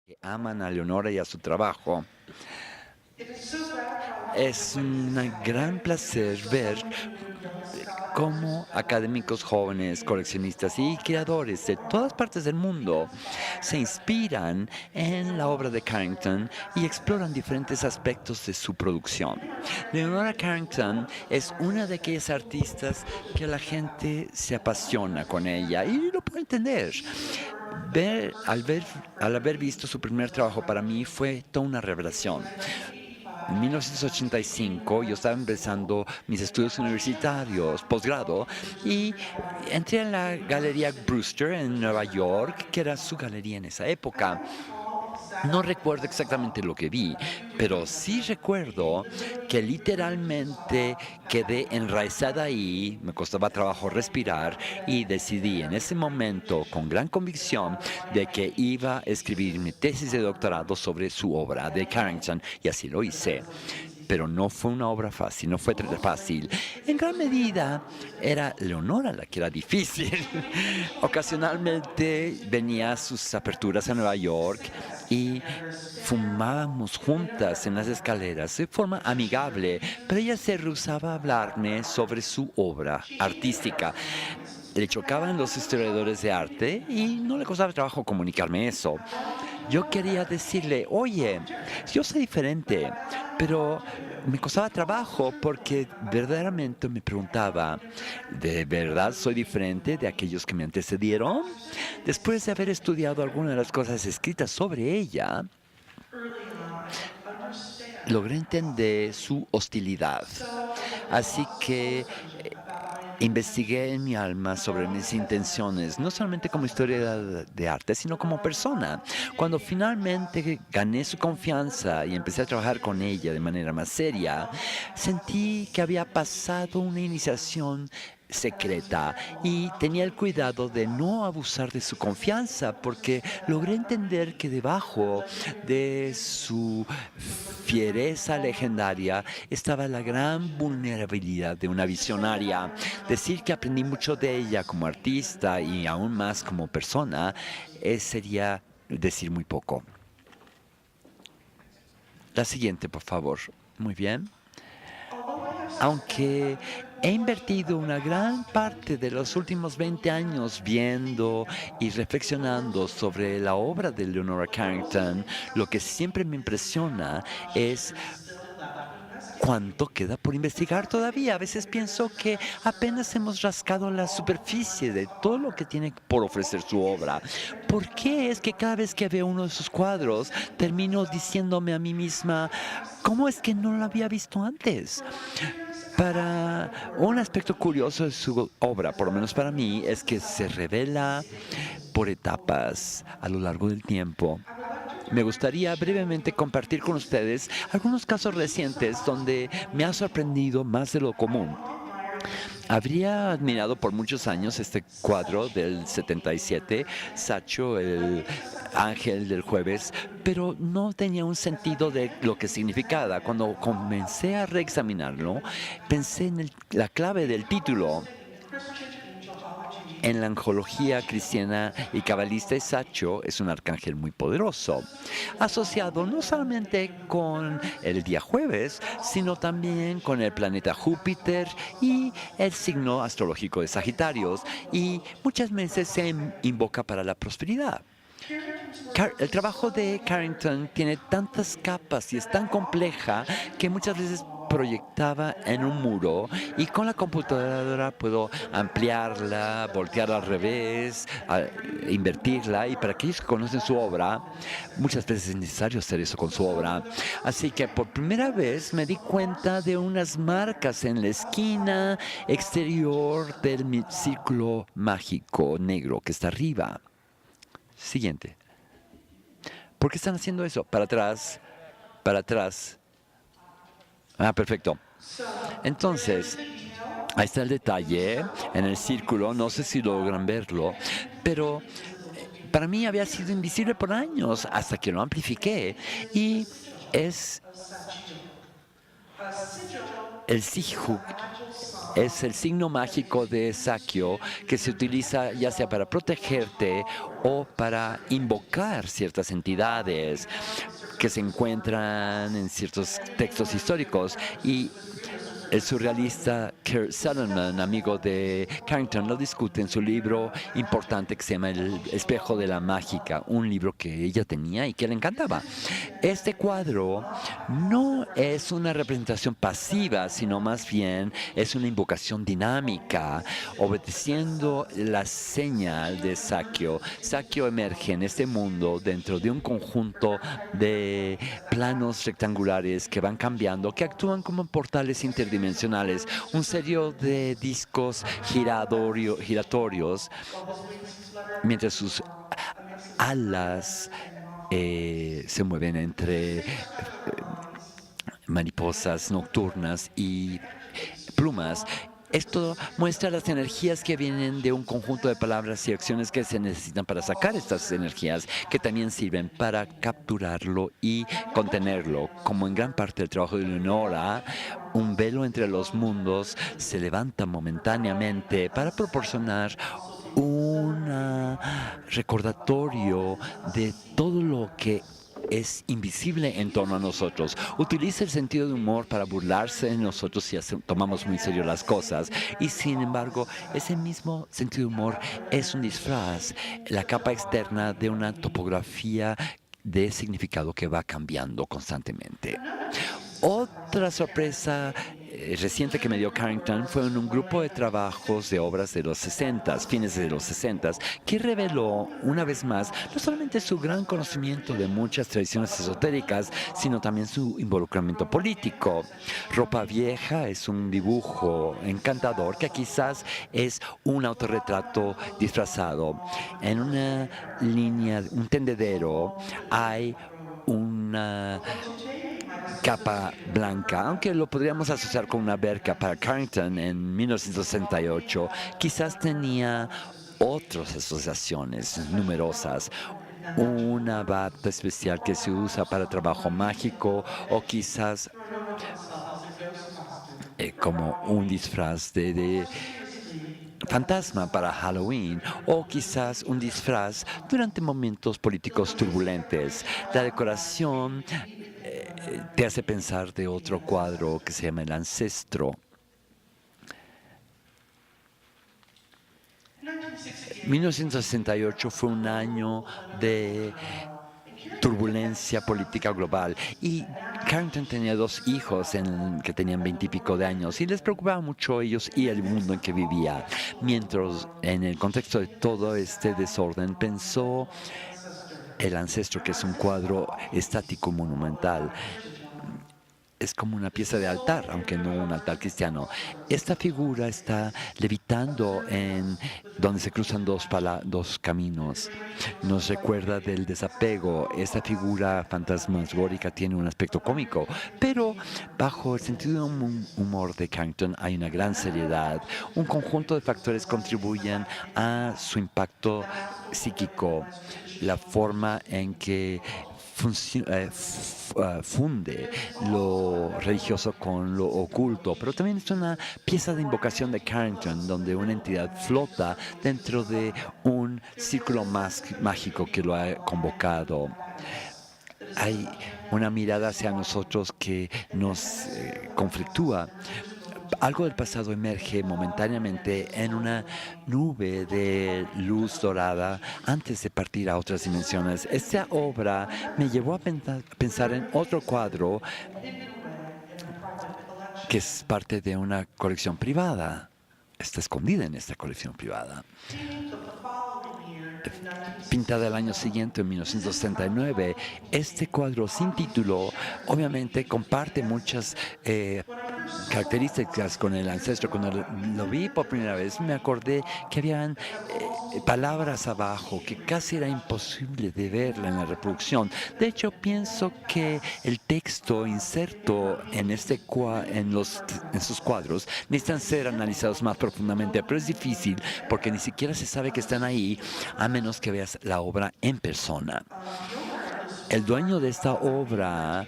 que aman a Leonora y a su trabajo. Es un gran placer ver cómo académicos jóvenes, coleccionistas y creadores de todas partes del mundo se inspiran en la obra de Carrington y exploran diferentes aspectos de su producción. Leonora Carrington es una de aquellas artistas que la gente se apasiona con ella y lo puedo entender. Al haber visto su primer trabajo para mí fue toda una revelación. En 1985 yo estaba empezando mis estudios universitarios, posgrado, y entré en la Galería Brewster en Nueva York, que era su galería en esa época. No recuerdo exactamente lo que vi, pero sí recuerdo que literalmente quedé enraizada ahí, me costaba trabajo respirar y decidí en ese momento con gran convicción de que iba a escribir mi tesis de doctorado sobre su obra de Carrington y así lo hice. Pero no fue una obra fácil, no fue fácil. En gran medida era Leonora la que era difícil. Ocasionalmente venía a sus aperturas a Nueva York y fumábamos juntas en las escaleras de forma amigable, pero ella se rehusaba a hablarme sobre su obra artística. Le chocaban los historiadores de arte y no le costaba trabajo comunicarme eso. Yo quería decirle, oye, yo soy diferente, pero me costaba trabajo porque verdaderamente me preguntaba, ¿de verdad soy diferente de aquellos que me antecedieron? Después de haber estudiado algunas de las cosas escritas sobre ella, logré entender su hostilidad. Así que investigué en mi alma sobre mis intenciones, no solamente como historiador de arte, sino como persona. Cuando finalmente gané su confianza y empecé a trabajar con ella de manera más seria, sentí que había pasado una iniciación secreta y tenía el cuidado de no abusar de su confianza porque logré entender que debajo de su fiereza legendaria estaba la gran vulnerabilidad de una visionaria. Decir que aprendí mucho de ella como artista y aún más como persona sería decir muy poco. La siguiente, por favor. Muy bien. Aunque he invertido una gran parte de los últimos 20 años viendo y reflexionando sobre la obra de Leonora Carrington, lo que siempre me impresiona es cuánto queda por investigar todavía. A veces pienso que apenas hemos rascado la superficie de todo lo que tiene por ofrecer su obra. ¿Por qué es que cada vez que veo uno de sus cuadros termino diciéndome a mí misma, ¿cómo es que no lo había visto antes? Para un aspecto curioso de su obra, por lo menos para mí, es que se revela por etapas a lo largo del tiempo. Me gustaría brevemente compartir con ustedes algunos casos recientes donde me ha sorprendido más de lo común. Habría admirado por muchos años este cuadro del 77, Sacho, el ángel del jueves, pero no tenía un sentido de lo que significaba. Cuando comencé a reexaminarlo, pensé en la clave del título. En la angelología cristiana y cabalista, Sacho es un arcángel muy poderoso, asociado no solamente con el día jueves, sino también con el planeta Júpiter y el signo astrológico de Sagitarios, y muchas veces se invoca para la prosperidad. El trabajo de Carrington tiene tantas capas y es tan compleja que muchas veces proyectaba en un muro y con la computadora puedo ampliarla, voltearla al revés, invertirla, y para aquellos que conocen su obra, muchas veces es necesario hacer eso con su obra. Así que por primera vez me di cuenta de unas marcas en la esquina exterior del círculo mágico negro que está arriba. Siguiente. ¿Por qué están haciendo eso? Para atrás, para atrás. Ah, perfecto. Entonces, ahí está el detalle en el círculo. No sé si logran verlo, pero para mí había sido invisible por años hasta que lo amplifiqué. Y es El Sihuk es el signo mágico de Sakyo que se utiliza ya sea para protegerte o para invocar ciertas entidades que se encuentran en ciertos textos históricos. Y el surrealista Kurt Sutherland, amigo de Carrington, lo discute en su libro importante que se llama El espejo de la mágica, un libro que ella tenía y que le encantaba. Este cuadro no es una representación pasiva, sino más bien es una invocación dinámica, obedeciendo la señal de Sakyo. Sakyo emerge en este mundo dentro de un conjunto de planos rectangulares que van cambiando, que actúan como portales interdimensionales, un serio de discos giratorios, mientras sus alas se mueven entre mariposas nocturnas y plumas. Esto muestra las energías que vienen de un conjunto de palabras y acciones que se necesitan para sacar estas energías, que también sirven para capturarlo y contenerlo. Como en gran parte del trabajo de Leonora, un velo entre los mundos se levanta momentáneamente para proporcionar un recordatorio de todo lo que es invisible en torno a nosotros. Utiliza el sentido de humor para burlarse de nosotros si tomamos muy serio las cosas. Y sin embargo, ese mismo sentido de humor es un disfraz, la capa externa de una topografía de significado que va cambiando constantemente. Otra sorpresa reciente que me dio Carrington fue en un grupo de trabajos de obras de los 60, fines de los 60, que reveló una vez más no solamente su gran conocimiento de muchas tradiciones esotéricas, sino también su involucramiento político. Ropa Vieja es un dibujo encantador que quizás es un autorretrato disfrazado. En una línea, un tendedero, hay una capa blanca, aunque lo podríamos asociar con una verca. Para Carrington en 1968, quizás tenía otras asociaciones numerosas. Una bata especial que se usa para trabajo mágico o quizás como un disfraz de fantasma para Halloween o quizás un disfraz durante momentos políticos turbulentos. La decoración te hace pensar de otro cuadro que se llama El Ancestro. 1968 fue un año de turbulencia política global y Carrington tenía dos hijos que tenían 20 y pico de años y les preocupaba mucho ellos y el mundo en que vivía. Mientras en el contexto de todo este desorden pensó El Ancestro, que es un cuadro estático monumental. Es como una pieza de altar, aunque no un altar cristiano. Esta figura está levitando en donde se cruzan dos caminos. Nos recuerda del desapego. Esta figura fantasmagórica tiene un aspecto cómico, pero bajo el sentido de humor de Carrington hay una gran seriedad. Un conjunto de factores contribuyen a su impacto psíquico. La forma en que funde lo religioso con lo oculto, pero también es una pieza de invocación de Carrington, donde una entidad flota dentro de un círculo mágico que lo ha convocado. Hay una mirada hacia nosotros que nos conflictúa. Algo del pasado emerge momentáneamente en una nube de luz dorada antes de partir a otras dimensiones. Esta obra me llevó a pensar en otro cuadro que es parte de una colección privada. Está escondida en esta colección privada. Pintada el año siguiente, en 1969, este cuadro sin título obviamente comparte muchas características con El Ancestro. Cuando lo vi por primera vez me acordé que habían palabras abajo que casi era imposible de verla en la reproducción. De hecho, pienso que el texto inserto en esos cuadros necesitan ser analizados más profundamente, pero es difícil porque ni siquiera se sabe que están ahí a menos que veas la obra en persona. El dueño de esta obra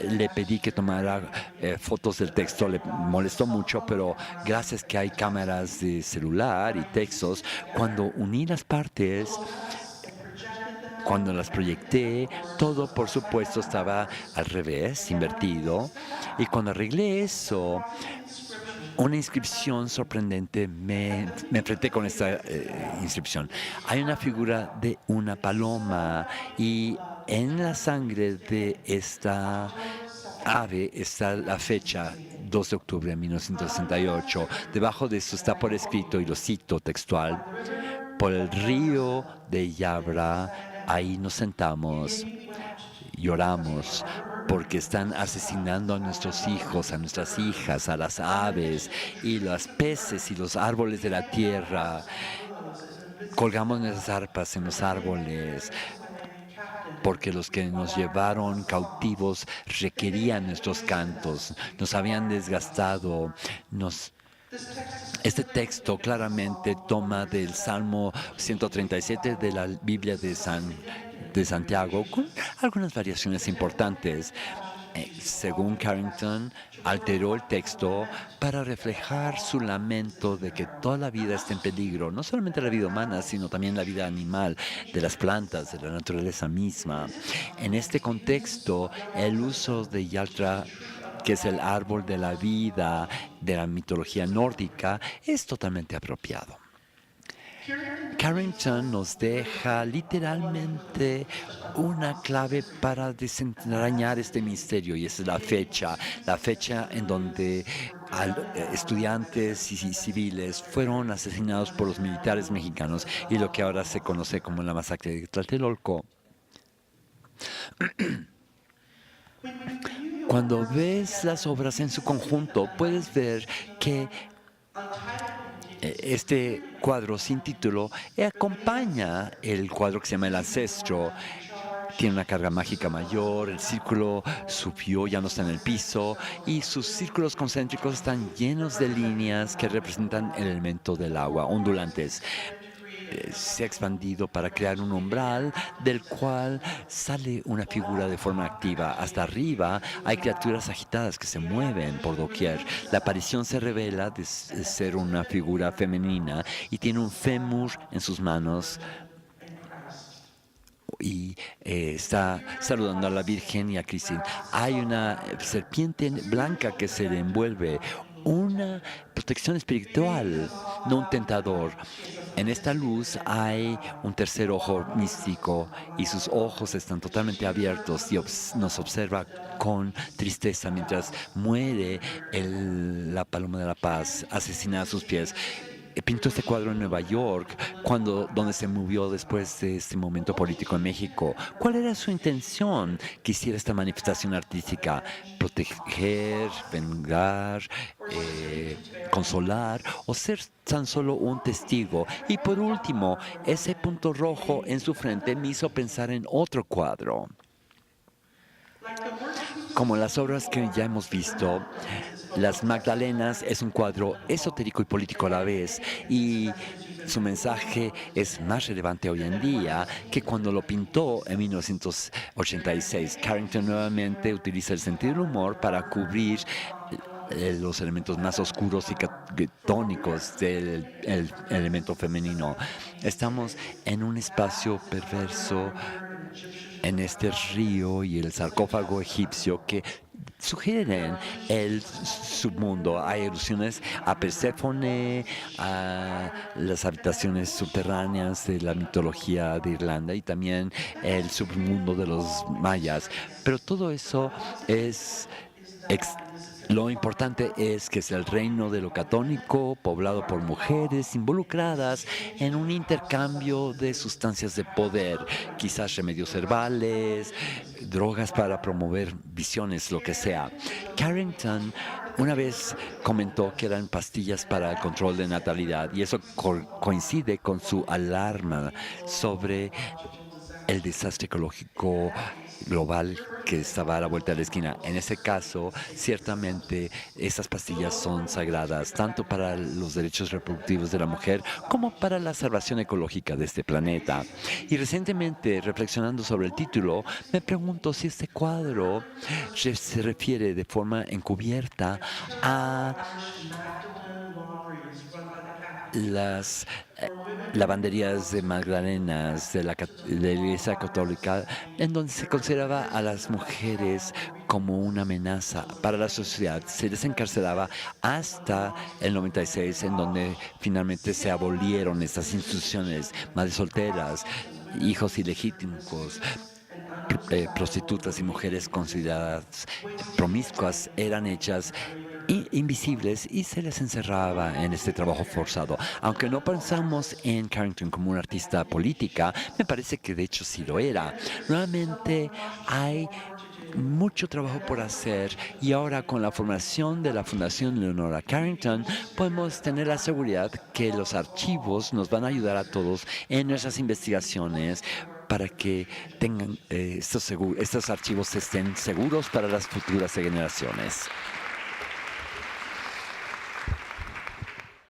le pedí que tomara fotos del texto, le molestó mucho, pero gracias que hay cámaras de celular y textos, cuando uní las partes, cuando las proyecté, todo por supuesto estaba al revés, invertido, y cuando arreglé eso, una inscripción sorprendente, me enfrenté con esta inscripción. Hay una figura de una paloma y en la sangre de esta ave está la fecha 2 de octubre de 1968. Debajo de eso está por escrito, y lo cito textual: por el río de Yabra, ahí nos sentamos, lloramos, porque están asesinando a nuestros hijos, a nuestras hijas, a las aves y los peces y los árboles de la tierra. Colgamos nuestras arpas en los árboles, porque los que nos llevaron cautivos requerían nuestros cantos, nos habían desgastado, Este texto claramente toma del Salmo 137 de la Biblia de Santiago, con algunas variaciones importantes. Según Carrington, alteró el texto para reflejar su lamento de que toda la vida está en peligro, no solamente la vida humana, sino también la vida animal, de las plantas, de la naturaleza misma. En este contexto, el uso de Yaltra, que es el árbol de la vida de la mitología nórdica, es totalmente apropiado. Carrington nos deja literalmente una clave para desentrañar este misterio, y esa es la fecha en donde estudiantes y civiles fueron asesinados por los militares mexicanos, y lo que ahora se conoce como la masacre de Tlatelolco. Cuando ves las obras en su conjunto, puedes ver que este cuadro sin título acompaña el cuadro que se llama El Ancestro. Tiene una carga mágica mayor, el círculo subió, ya no está en el piso, y sus círculos concéntricos están llenos de líneas que representan el elemento del agua, ondulantes. Se ha expandido para crear un umbral del cual sale una figura de forma activa. Hasta arriba hay criaturas agitadas que se mueven por doquier. La aparición se revela de ser una figura femenina y tiene un fémur en sus manos y está saludando a la Virgen y a Cristo. Hay una serpiente blanca que se le envuelve, una protección espiritual, no un tentador. En esta luz hay un tercer ojo místico, y sus ojos están totalmente abiertos y nos observa con tristeza mientras muere la paloma de la paz, asesinada a sus pies. Pintó este cuadro en Nueva York, donde se movió después de este momento político en México. ¿Cuál era su intención que hiciera esta manifestación artística? ¿Proteger, vengar, consolar, o ser tan solo un testigo? Y por último, ese punto rojo en su frente me hizo pensar en otro cuadro. Como las obras que ya hemos visto, Las Magdalenas es un cuadro esotérico y político a la vez, y su mensaje es más relevante hoy en día que cuando lo pintó en 1986. Carrington nuevamente utiliza el sentido del humor para cubrir los elementos más oscuros y tónicos del elemento femenino. Estamos en un espacio perverso, en este río y el sarcófago egipcio que sugieren el submundo. Hay alusiones a Perséfone, a las habitaciones subterráneas de la mitología de Irlanda y también el submundo de los mayas. Pero todo eso es lo importante es que es el reino de lo catónico, poblado por mujeres involucradas en un intercambio de sustancias de poder, quizás remedios herbales, drogas para promover visiones, lo que sea. Carrington una vez comentó que eran pastillas para el control de natalidad, y eso coincide con su alarma sobre el desastre ecológico global que estaba a la vuelta de la esquina. En ese caso, ciertamente, estas pastillas son sagradas tanto para los derechos reproductivos de la mujer como para la salvación ecológica de este planeta. Y recientemente, reflexionando sobre el título, me pregunto si este cuadro se refiere de forma encubierta a las lavanderías de Magdalenas de la Iglesia Católica, en donde se consideraba a las mujeres como una amenaza para la sociedad. Se les encarcelaba hasta el 96, en donde finalmente se abolieron estas instituciones. Madres solteras, hijos ilegítimos, prostitutas y mujeres consideradas promiscuas eran hechas invisibles y se les encerraba en este trabajo forzado. Aunque no pensamos en Carrington como una artista política, me parece que de hecho sí lo era. Nuevamente hay mucho trabajo por hacer y ahora con la formación de la Fundación Leonora Carrington podemos tener la seguridad que los archivos nos van a ayudar a todos en nuestras investigaciones para que tengan estos archivos estén seguros para las futuras generaciones.